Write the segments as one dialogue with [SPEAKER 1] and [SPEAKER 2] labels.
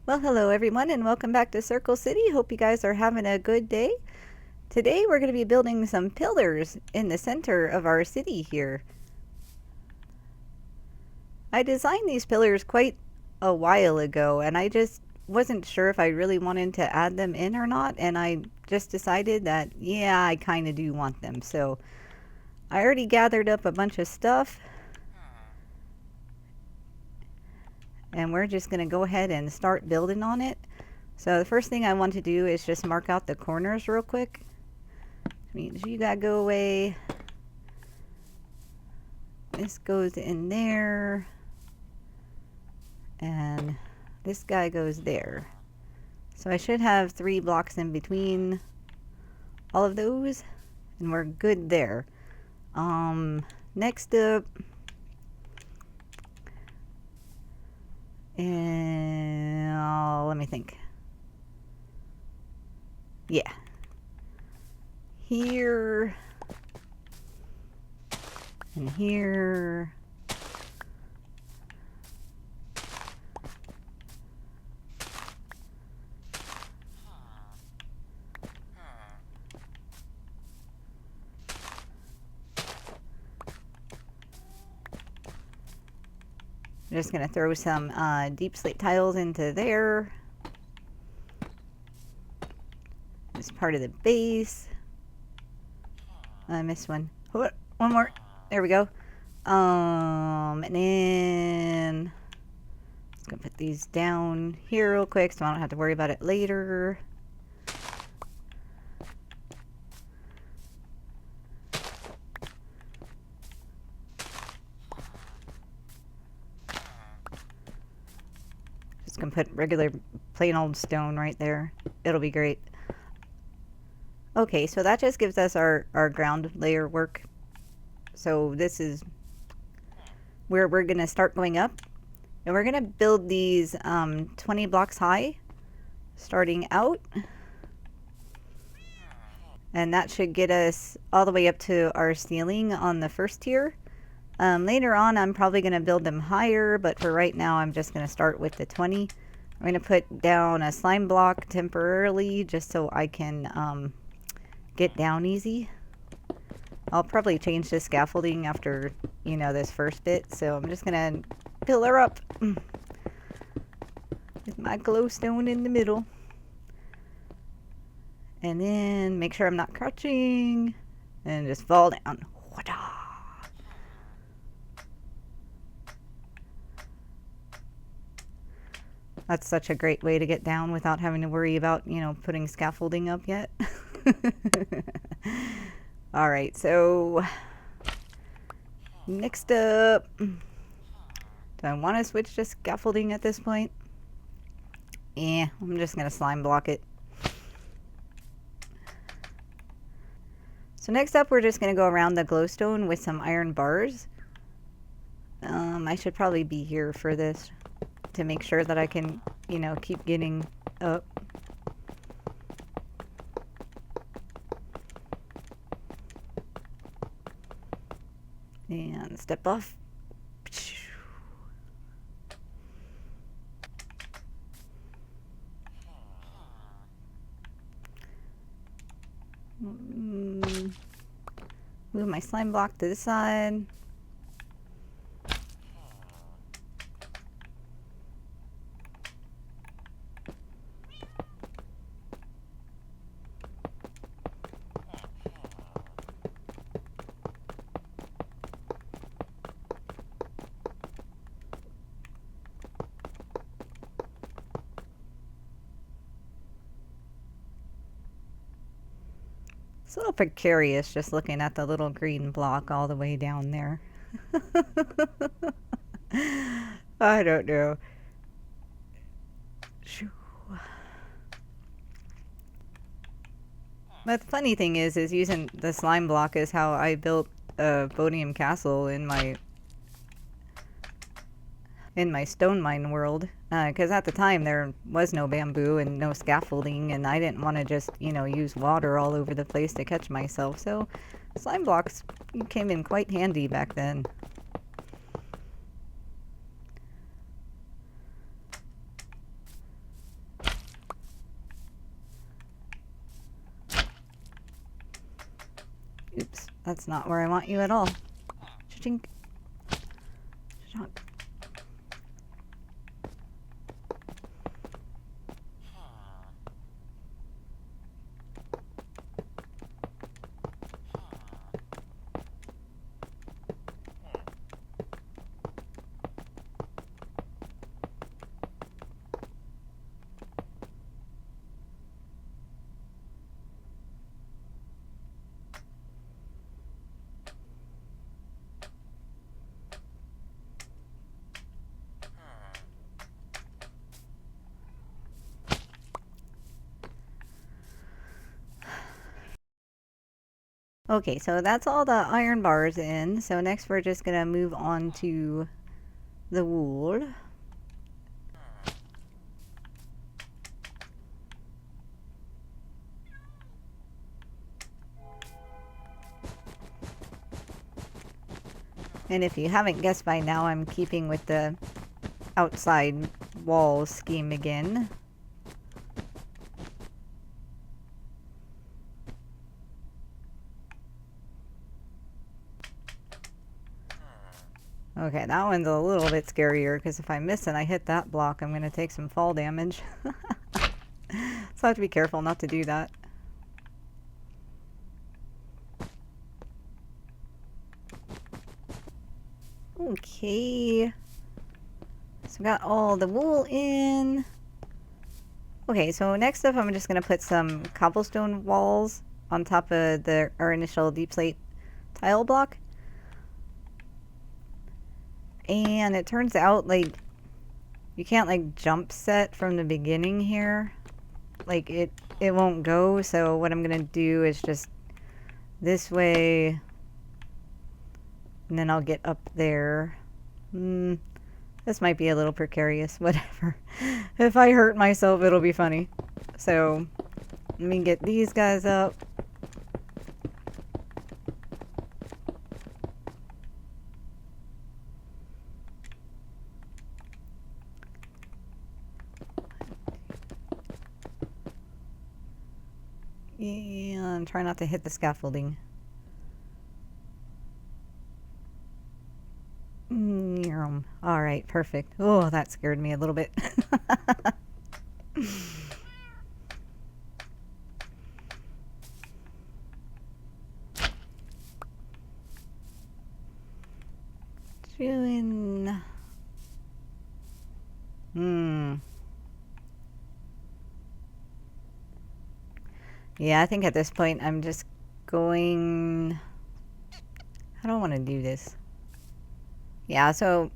[SPEAKER 1] Well, hello everyone and welcome back to Circle City. Hope you guys are having a good day. Today we're going to be building some pillars in the center of our city here. I designed these pillars quite a while ago and I just wasn't sure if I really wanted to add them in or not, and I just decided that yeah, I kind of do want them. So I already gathered up a bunch of stuff and we're just going to go ahead and start building on it. So the first thing I want to do is just mark out the corners real quick. Means you gotta go away. This goes in there. And this guy goes there. So I should have 3 blocks in between all of those. And we're good there. Next up. And let me think. Yeah. Here. And here. I'm just going to throw some deep slate tiles into there. This part of the base. I missed one. One more. There we go. And then just gonna put these down here real quick so I don't have to worry about it later. Just gonna put regular plain old stone right there. It'll be great. Okay, so that just gives us our ground layer work. So this is where we're gonna start going up. And we're gonna build these 20 blocks high starting out. And that should get us all the way up to our ceiling on the first tier. Later on I'm probably going to build them higher, but for right now I'm just going to start with the 20. I'm going to put down a slime block temporarily just so I can get down easy. I'll probably change the scaffolding after, you know, this first bit, so I'm just going to pillar up with my glowstone in the middle. And then make sure I'm not crouching and just fall down. Wada! That's such a great way to get down without having to worry about, you know, putting scaffolding up yet. Alright, so next up, do I want to switch to scaffolding at this point? Yeah, I'm just going to slime block it. So next up, we're just going to go around the glowstone with some iron bars. I should probably be here for this to make sure that I can, you know, keep getting up. And step off. Move my slime block to this side. It's a little precarious just looking at the little green block all the way down there. I don't know. But the funny thing is using the slime block is how I built a Bonium castle in my stone mine world. Because at the time there was no bamboo and no scaffolding, and I didn't want to just, you know, use water all over the place to catch myself. So slime blocks came in quite handy back then. That's not where I want you at all. Chink. Chunk. Okay, so that's all the iron bars in. So next we're just gonna move on to the wool. And if you haven't guessed by now, I'm keeping with the outside wall scheme again. Okay, that one's a little bit scarier because if I miss and I hit that block, I'm going to take some fall damage. So I have to be careful not to do that. Okay. So we got all the wool in. Okay, so next up I'm just going to put some cobblestone walls on top of our initial deep slate tile block. And it turns out, like, you can't, like, jump set from the beginning here. Like, it won't go, so what I'm going to do is just this way. And then I'll get up there. This might be a little precarious, whatever. If I hurt myself, it'll be funny. So, let me get these guys up. And try not to hit the scaffolding. Alright, perfect. Oh, that scared me a little bit. Doing... Yeah, I think at this point I'm just going... I don't want to do this. Yeah, so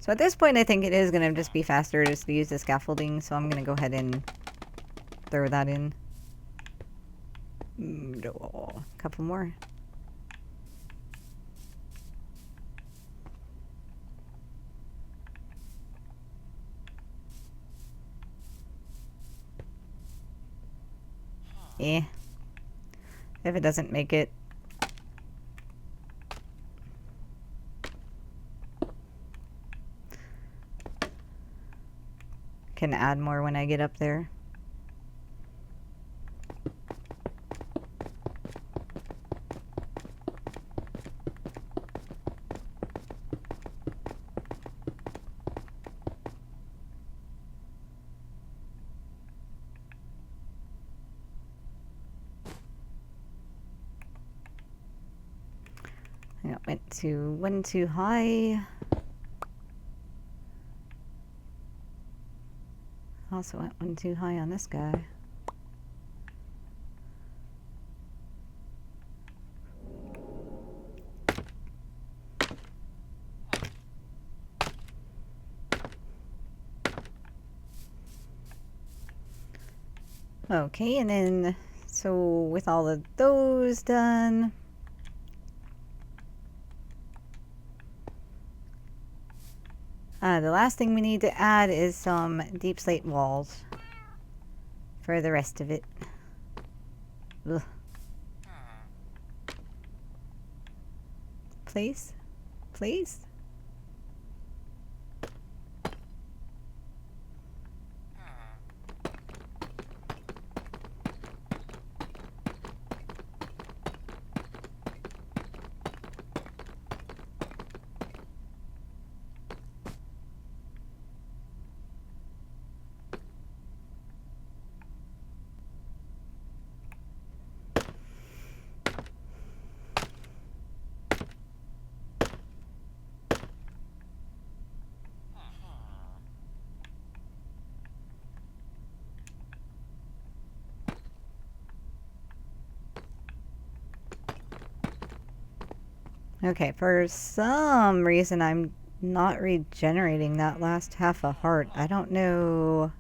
[SPEAKER 1] at this point I think it is going to just be faster just to use the scaffolding, so I'm going to go ahead and throw that in. A couple more. Yeah. If it doesn't make it. Can add more when I get up there. I went too high. Also went one too high on this guy. Okay, and then, so with all of those done, the last thing we need to add is some deep slate walls for the rest of it. Ugh. Please? Please? Okay, for some reason I'm not regenerating that last half a heart. I don't know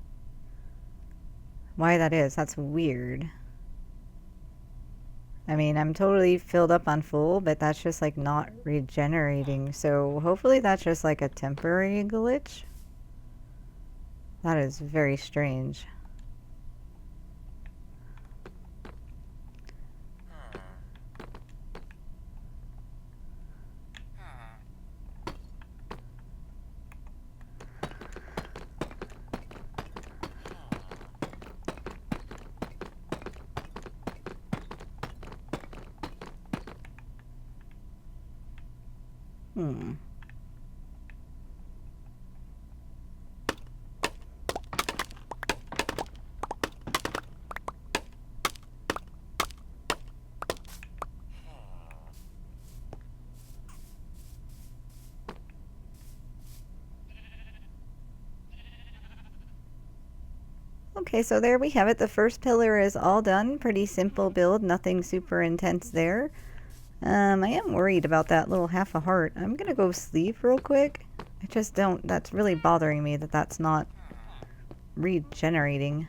[SPEAKER 1] why that is. That's weird. I mean, I'm totally filled up on full, but that's just like not regenerating. So hopefully that's just like a temporary glitch. That is very strange. Hmm. Okay, so there we have it. The first pillar is all done. Pretty simple build, nothing super intense there. I am worried about that little half a heart. I'm gonna go sleep real quick. I just don't, that's really bothering me that that's not regenerating.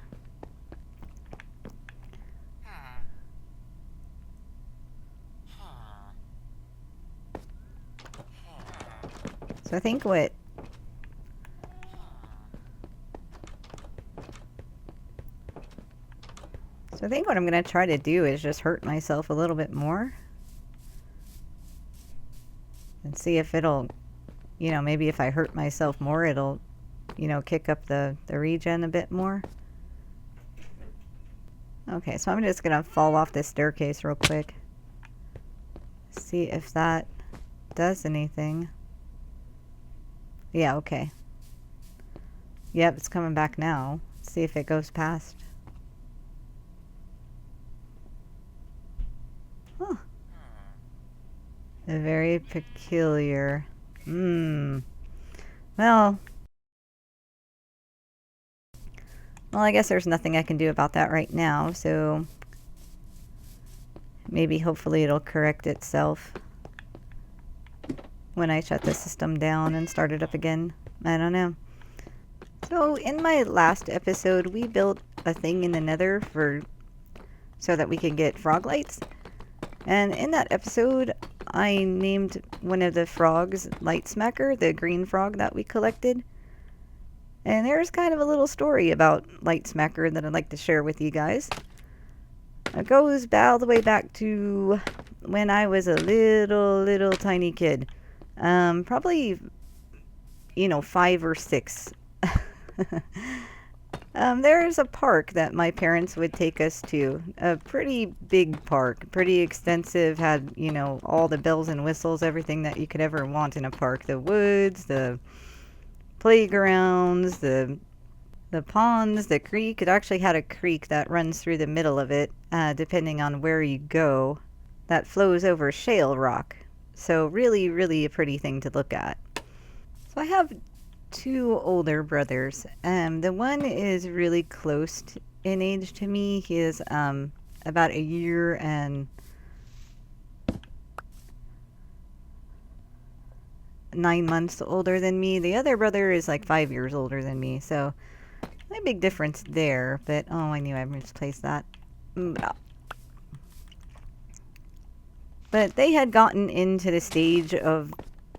[SPEAKER 1] So I think what I'm gonna try to do is just hurt myself a little bit more. And see if it'll, you know, maybe if I hurt myself more, it'll, you know, kick up the regen a bit more. Okay, so I'm just gonna fall off this staircase real quick. See if that does anything. Yeah, okay. Yep, it's coming back now. See if it goes past. Huh. Very peculiar. Well, I guess there's nothing I can do about that right now, so maybe hopefully it'll correct itself when I shut the system down and start it up again. I don't know. So in my last episode, we built a thing in the nether so that we could get frog lights. And in that episode, I named one of the frogs Lightsmacker, the green frog that we collected. And there's kind of a little story about Lightsmacker that I'd like to share with you guys. It goes all the way back to when I was a little tiny kid. Probably, you know, 5 or 6. There's a park that my parents would take us to. A pretty big park, pretty extensive, had, you know, all the bells and whistles, everything that you could ever want in a park. The woods, the playgrounds, the ponds, the creek. It actually had a creek that runs through the middle of it, depending on where you go, that flows over shale rock. So really a pretty thing to look at. So I have 2 older brothers. The one is really close in age to me. He is about a year and 9 months older than me. The other brother is like 5 years older than me, so a big difference there. But oh, I knew I misplaced that. But they had gotten into the stage of,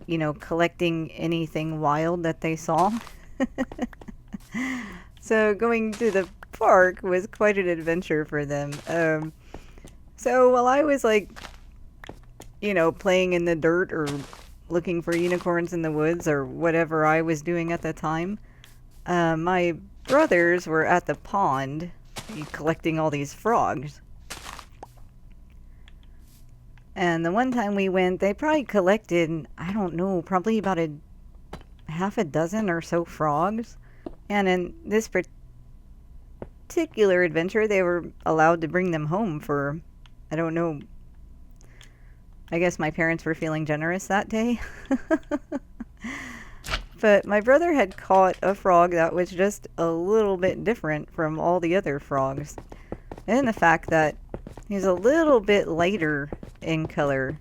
[SPEAKER 1] you know, collecting anything wild that they saw. So going to the park was quite an adventure for them. So while I was like, you know, playing in the dirt or looking for unicorns in the woods or whatever I was doing at the time, my brothers were at the pond collecting all these frogs. And the one time we went, they probably collected, I don't know, probably about half a dozen or so frogs. And in this particular adventure, they were allowed to bring them home for, I don't know, I guess my parents were feeling generous that day. But my brother had caught a frog that was just a little bit different from all the other frogs. And the fact that he's a little bit lighter in color.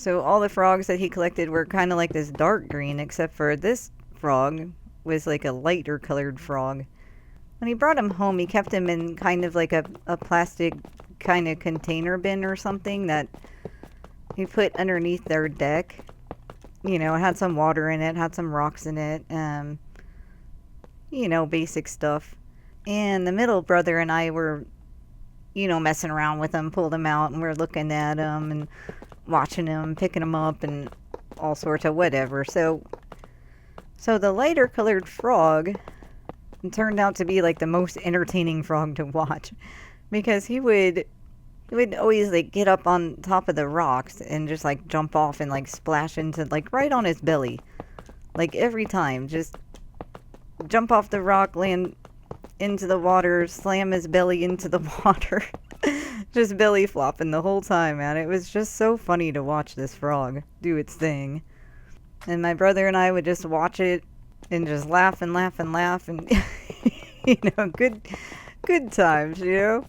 [SPEAKER 1] So all the frogs that he collected were kind of like this dark green, except for this frog was like a lighter colored frog. When he brought him home, he kept him in kind of like a plastic kind of container bin or something that he put underneath their deck. You know, it had some water in it, had some rocks in it, you know, basic stuff. And the middle brother and I were, you know, messing around with him, pulled him out, and we're looking at him and watching him, picking him up, and all sorts of whatever. So the lighter colored frog turned out to be like the most entertaining frog to watch, because he would always like get up on top of the rocks and just like jump off and like splash into like right on his belly, like every time, just jump off the rock, land into the water, slam his belly into the water, just belly flopping the whole time, man. It was just so funny to watch this frog do its thing. And my brother and I would just watch it and just laugh and laugh and laugh, and you know, good times, you know.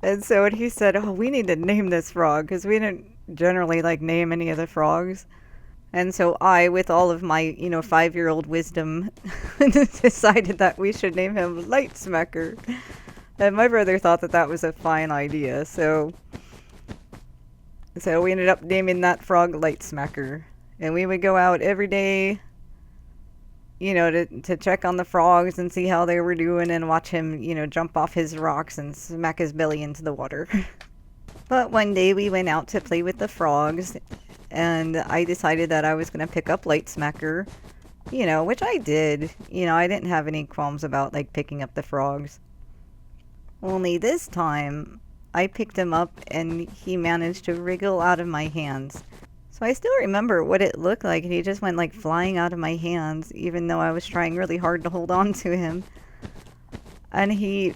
[SPEAKER 1] And so when he said, "Oh, we need to name this frog," because we didn't generally like name any of the frogs. And so I, with all of my, you know, 5-year-old wisdom, decided that we should name him Lightsmacker. And my brother thought that that was a fine idea. So we ended up naming that frog Lightsmacker. And we would go out every day, you know, to check on the frogs and see how they were doing and watch him, you know, jump off his rocks and smack his belly into the water. But one day we went out to play with the frogs, and I decided that I was going to pick up Lightsmacker, you know, which I did. You know, I didn't have any qualms about, like, picking up the frogs. Only this time, I picked him up, and he managed to wriggle out of my hands. So I still remember what it looked like, and he just went, like, flying out of my hands, even though I was trying really hard to hold on to him. And he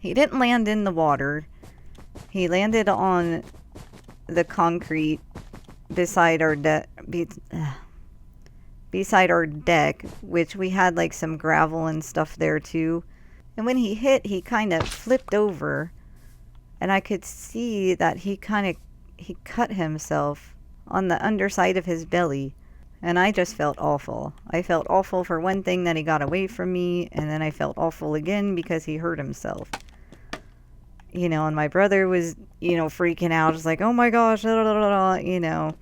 [SPEAKER 1] didn't land in the water. He landed on the concrete beside our deck, which we had like some gravel and stuff there too. And when he hit, he kind of flipped over, and I could see that he cut himself on the underside of his belly. And I just felt awful. I felt awful for one thing that he got away from me, and then I felt awful again because he hurt himself. You know, and my brother was, you know, freaking out, just like, oh my gosh, you know.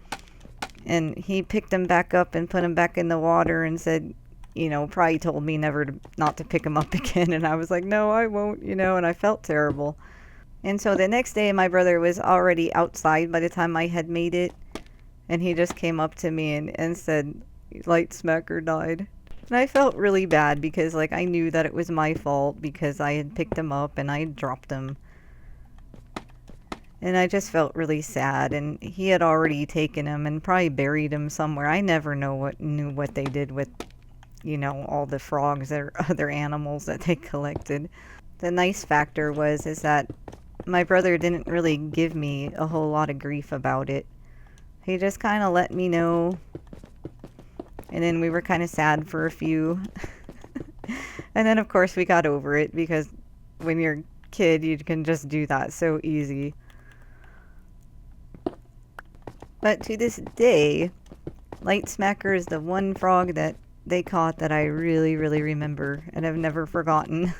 [SPEAKER 1] And he picked him back up and put him back in the water and said, you know, probably told me not to pick him up again. And I was like, no, I won't, you know, and I felt terrible. And so the next day, my brother was already outside by the time I had made it. And he just came up to me and said, Lightsmacker died. And I felt really bad because, like, I knew that it was my fault because I had picked him up and I had dropped him. And I just felt really sad, and he had already taken him and probably buried him somewhere. I never knew what they did with, you know, all the frogs or other animals that they collected. The nice factor is that my brother didn't really give me a whole lot of grief about it. He just kind of let me know, and then we were kind of sad for a few. And then, of course, we got over it, because when you're a kid, you can just do that so easy. But to this day, Lightsmacker is the one frog that they caught that I really, really remember and have never forgotten.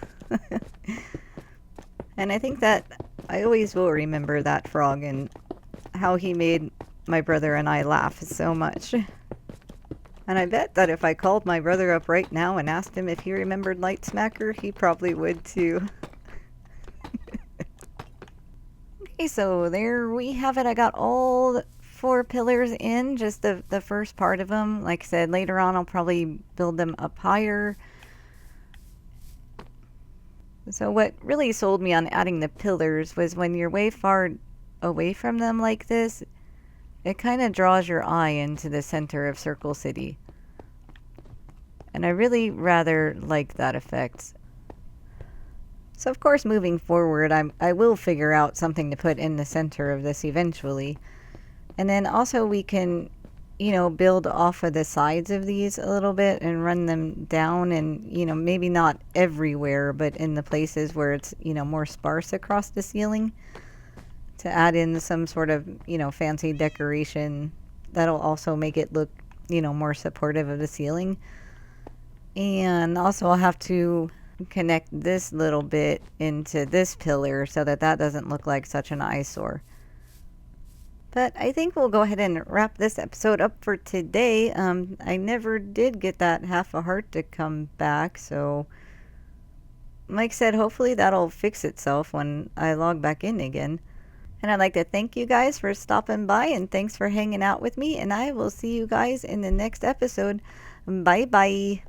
[SPEAKER 1] And I think that I always will remember that frog and how he made my brother and I laugh so much. And I bet that if I called my brother up right now and asked him if he remembered Lightsmacker, he probably would too. Okay, so there we have it. I got all 4 pillars in, just the first part of them. Like I said, later on I'll probably build them up higher. So what really sold me on adding the pillars was when you're way far away from them like this, it kind of draws your eye into the center of Circle City. And I really rather like that effect. So of course, moving forward, I will figure out something to put in the center of this eventually. And then also we can, you know, build off of the sides of these a little bit and run them down, and, you know, maybe not everywhere, but in the places where it's, you know, more sparse across the ceiling. to add in some sort of, fancy decoration that'll also make it look, more supportive of the ceiling. And also I'll have to connect this little bit into this pillar so that that doesn't look like such an eyesore. But I think we'll go ahead and wrap this episode up for today. I never did get that half a heart to come back, so like I said, hopefully that'll fix itself when I log back in again. And I'd like to thank you guys for stopping by, and thanks for hanging out with me, and I will see you guys in the next episode. Bye bye.